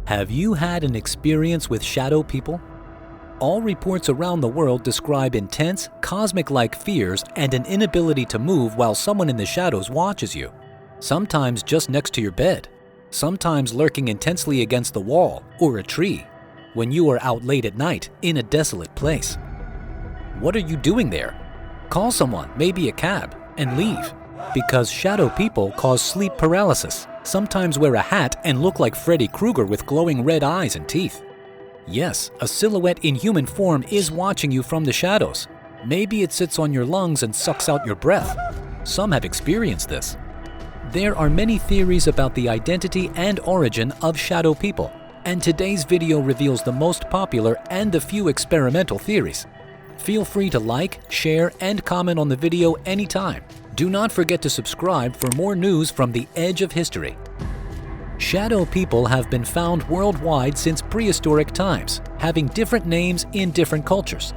Have you had an experience with shadow people? All reports around the world describe intense, cosmic-like fears and an inability to move while someone in the shadows watches you. Sometimes just next to your bed, sometimes lurking intensely against the wall or a tree, when you are out late at night in a desolate place. What are you doing there? Call someone, maybe a cab, and leave. Because shadow people cause sleep paralysis, sometimes wear a hat and look like Freddy Krueger with glowing red eyes and teeth. Yes, a silhouette in human form is watching you from the shadows. Maybe it sits on your lungs and sucks out your breath. Some have experienced this. There are many theories about the identity and origin of shadow people, and today's video reveals the most popular and the few experimental theories. Feel free to like, share, and comment on the video anytime. Do not forget to subscribe for more news from the edge of history. Shadow people have been found worldwide since prehistoric times, having different names in different cultures.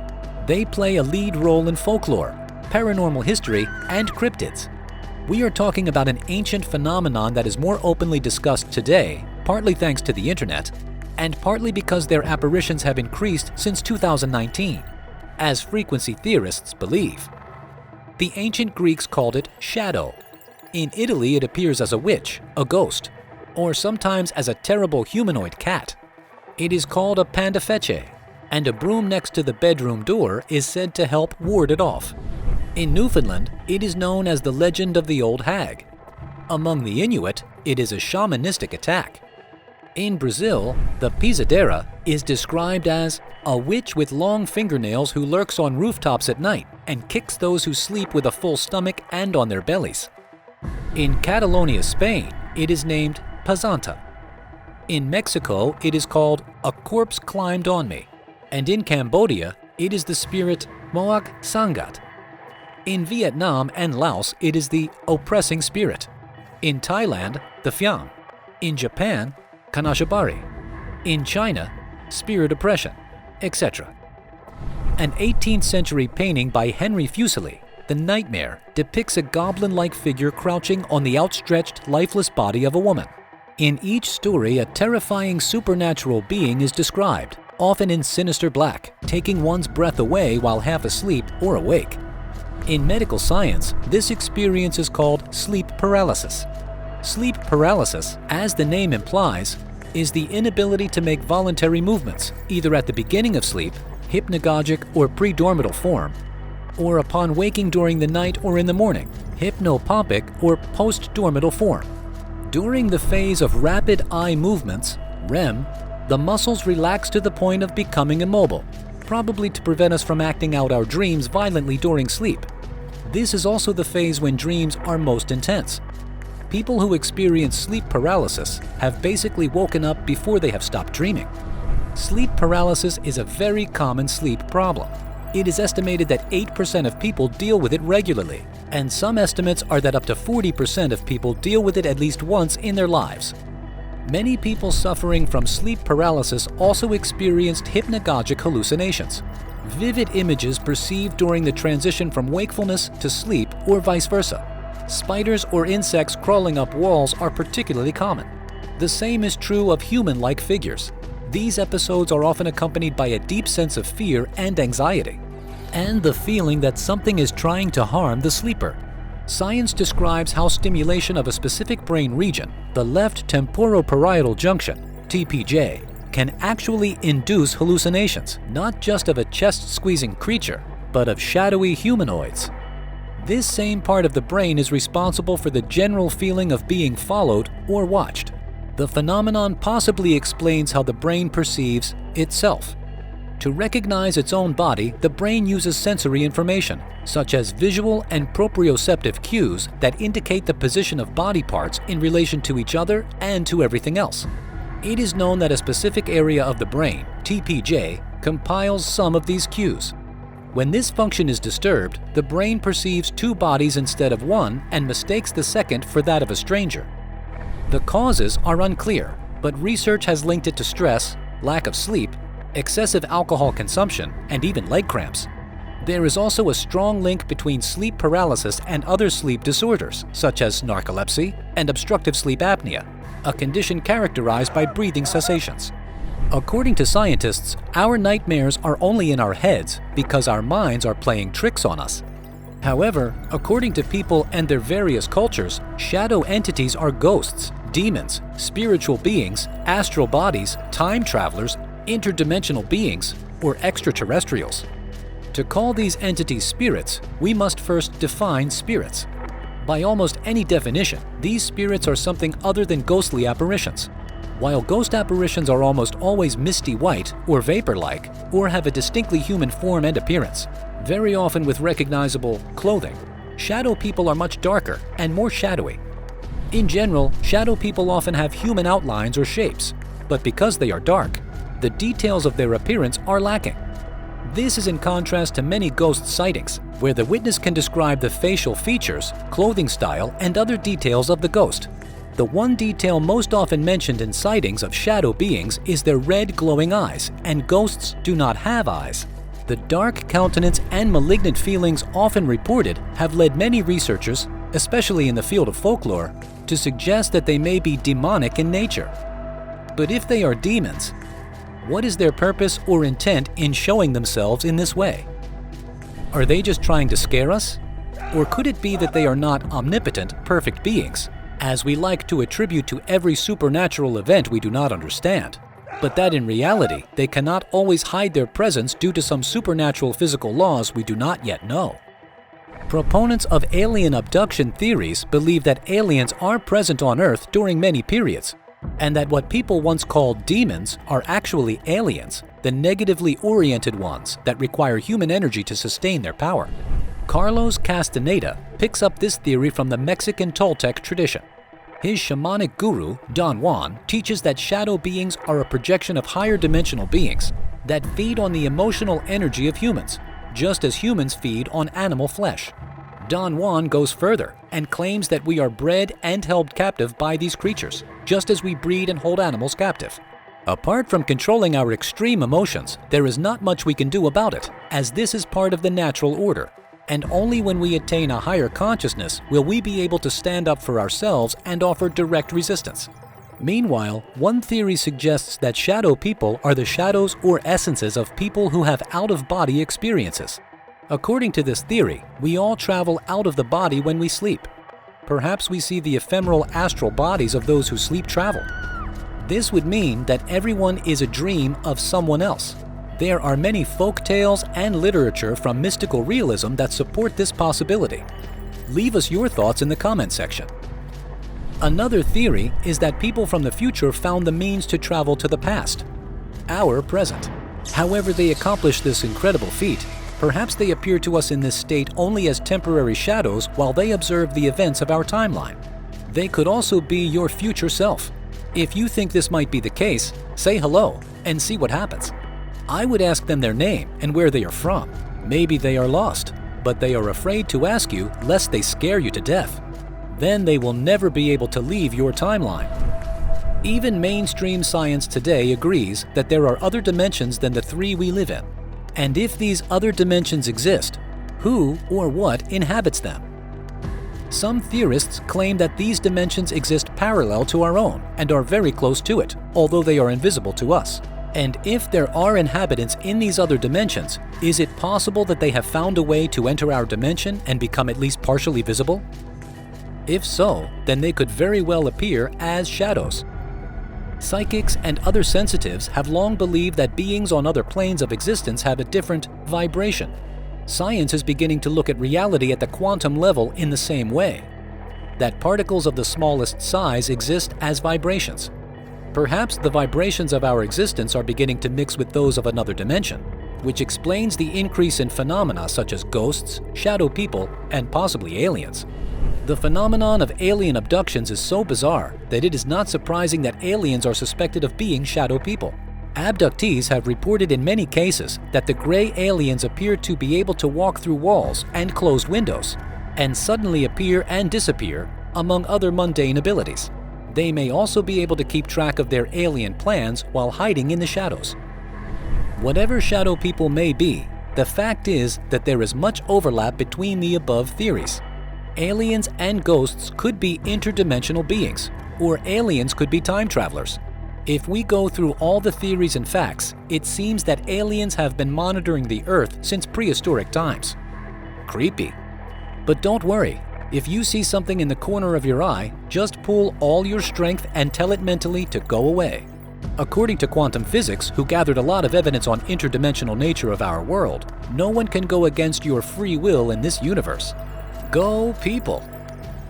They play a lead role in folklore, paranormal history, and cryptids. We are talking about an ancient phenomenon that is more openly discussed today, partly thanks to the internet, and partly because their apparitions have increased since 2019, as frequency theorists believe. The ancient Greeks called it shadow. In Italy, it appears as a witch, a ghost, or sometimes as a terrible humanoid cat. It is called a pandafece, and a broom next to the bedroom door is said to help ward it off. In Newfoundland, it is known as the legend of the old hag. Among the Inuit, it is a shamanistic attack. In Brazil, the pisadeira is described as a witch with long fingernails who lurks on rooftops at night and kicks those who sleep with a full stomach and on their bellies. In Catalonia, Spain, it is named Pazanta. In Mexico, it is called a corpse climbed on me, and in Cambodia, it is the spirit Moak Sangat. In Vietnam and Laos, it is the oppressing spirit. In Thailand, the Fiang. In Japan, Kanashabari. In China, spirit oppression, etc. An 18th century painting by Henry Fuseli, The Nightmare, depicts a goblin-like figure crouching on the outstretched, lifeless body of a woman. In each story, a terrifying supernatural being is described, often in sinister black, taking one's breath away while half asleep or awake. In medical science, this experience is called sleep paralysis. Sleep paralysis, as the name implies, is the inability to make voluntary movements, either at the beginning of sleep, hypnagogic or predormital form, or upon waking during the night or in the morning, hypnopompic or postdormital form. During the phase of rapid eye movements, REM, the muscles relax to the point of becoming immobile, probably to prevent us from acting out our dreams violently during sleep. This is also the phase when dreams are most intense. People who experience sleep paralysis have basically woken up before they have stopped dreaming. Sleep paralysis is a very common sleep problem. It is estimated that 8% of people deal with it regularly, and some estimates are that up to 40% of people deal with it at least once in their lives. Many people suffering from sleep paralysis also experienced hypnagogic hallucinations, vivid images perceived during the transition from wakefulness to sleep or vice versa. Spiders or insects crawling up walls are particularly common. The same is true of human-like figures. These episodes are often accompanied by a deep sense of fear and anxiety, and the feeling that something is trying to harm the sleeper. Science describes how stimulation of a specific brain region, the left temporoparietal junction, TPJ, can actually induce hallucinations, not just of a chest-squeezing creature, but of shadowy humanoids. This same part of the brain is responsible for the general feeling of being followed or watched. The phenomenon possibly explains how the brain perceives itself. To recognize its own body, the brain uses sensory information, such as visual and proprioceptive cues that indicate the position of body parts in relation to each other and to everything else. It is known that a specific area of the brain, TPJ, compiles some of these cues. When this function is disturbed, the brain perceives two bodies instead of one and mistakes the second for that of a stranger. The causes are unclear, but research has linked it to stress, lack of sleep, excessive alcohol consumption, and even leg cramps. There is also a strong link between sleep paralysis and other sleep disorders, such as narcolepsy and obstructive sleep apnea, a condition characterized by breathing cessations. According to scientists, our nightmares are only in our heads because our minds are playing tricks on us. However, according to people and their various cultures, shadow entities are ghosts, demons, spiritual beings, astral bodies, time travelers, interdimensional beings, or extraterrestrials. To call these entities spirits, we must first define spirits. By almost any definition, these spirits are something other than ghostly apparitions. While ghost apparitions are almost always misty white or vapor-like, or have a distinctly human form and appearance, very often with recognizable clothing, shadow people are much darker and more shadowy. In general, shadow people often have human outlines or shapes, but because they are dark, the details of their appearance are lacking. This is in contrast to many ghost sightings, where the witness can describe the facial features, clothing style, and other details of the ghost. The one detail most often mentioned in sightings of shadow beings is their red glowing eyes, and ghosts do not have eyes. The dark countenance and malignant feelings often reported have led many researchers, especially in the field of folklore, to suggest that they may be demonic in nature. But if they are demons, what is their purpose or intent in showing themselves in this way? Are they just trying to scare us? Or could it be that they are not omnipotent, perfect beings, as we like to attribute to every supernatural event we do not understand, but that in reality they cannot always hide their presence due to some supernatural physical laws we do not yet know? Proponents of alien abduction theories believe that aliens are present on Earth during many periods, and that what people once called demons are actually aliens, the negatively oriented ones that require human energy to sustain their power. Carlos Castaneda picks up this theory from the Mexican Toltec tradition. His shamanic guru, Don Juan, teaches that shadow beings are a projection of higher dimensional beings that feed on the emotional energy of humans, just as humans feed on animal flesh. Don Juan goes further and claims that we are bred and held captive by these creatures, just as we breed and hold animals captive. Apart from controlling our extreme emotions, there is not much we can do about it, as this is part of the natural order. And only when we attain a higher consciousness will we be able to stand up for ourselves and offer direct resistance. Meanwhile, one theory suggests that shadow people are the shadows or essences of people who have out-of-body experiences. According to this theory, we all travel out of the body when we sleep. Perhaps we see the ephemeral astral bodies of those who sleep travel. This would mean that everyone is a dream of someone else. There are many folk tales and literature from mystical realism that support this possibility. Leave us your thoughts in the comment section. Another theory is that people from the future found the means to travel to the past, our present. However they accomplished this incredible feat, perhaps they appear to us in this state only as temporary shadows while they observe the events of our timeline. They could also be your future self. If you think this might be the case, say hello and see what happens. I would ask them their name and where they are from. Maybe they are lost, but they are afraid to ask you lest they scare you to death. Then they will never be able to leave your timeline. Even mainstream science today agrees that there are other dimensions than the three we live in. And if these other dimensions exist, who or what inhabits them? Some theorists claim that these dimensions exist parallel to our own and are very close to it, although they are invisible to us. And if there are inhabitants in these other dimensions, is it possible that they have found a way to enter our dimension and become at least partially visible? If so, then they could very well appear as shadows. Psychics and other sensitives have long believed that beings on other planes of existence have a different vibration. Science is beginning to look at reality at the quantum level in the same way, that particles of the smallest size exist as vibrations. Perhaps the vibrations of our existence are beginning to mix with those of another dimension, which explains the increase in phenomena such as ghosts, shadow people, and possibly aliens. The phenomenon of alien abductions is so bizarre that it is not surprising that aliens are suspected of being shadow people. Abductees have reported in many cases that the gray aliens appear to be able to walk through walls and closed windows, and suddenly appear and disappear, among other mundane abilities. They may also be able to keep track of their alien plans while hiding in the shadows. Whatever shadow people may be, the fact is that there is much overlap between the above theories. Aliens and ghosts could be interdimensional beings, or aliens could be time travelers. If we go through all the theories and facts, it seems that aliens have been monitoring the Earth since prehistoric times. Creepy. But don't worry, if you see something in the corner of your eye, just pull all your strength and tell it mentally to go away. According to quantum physics, who gathered a lot of evidence on interdimensional nature of our world, no one can go against your free will in this universe. Go people!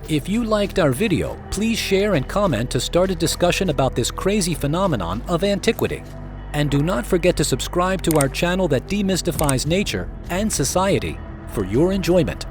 If you liked our video, please share and comment to start a discussion about this crazy phenomenon of antiquity. And do not forget to subscribe to our channel that demystifies nature and society for your enjoyment.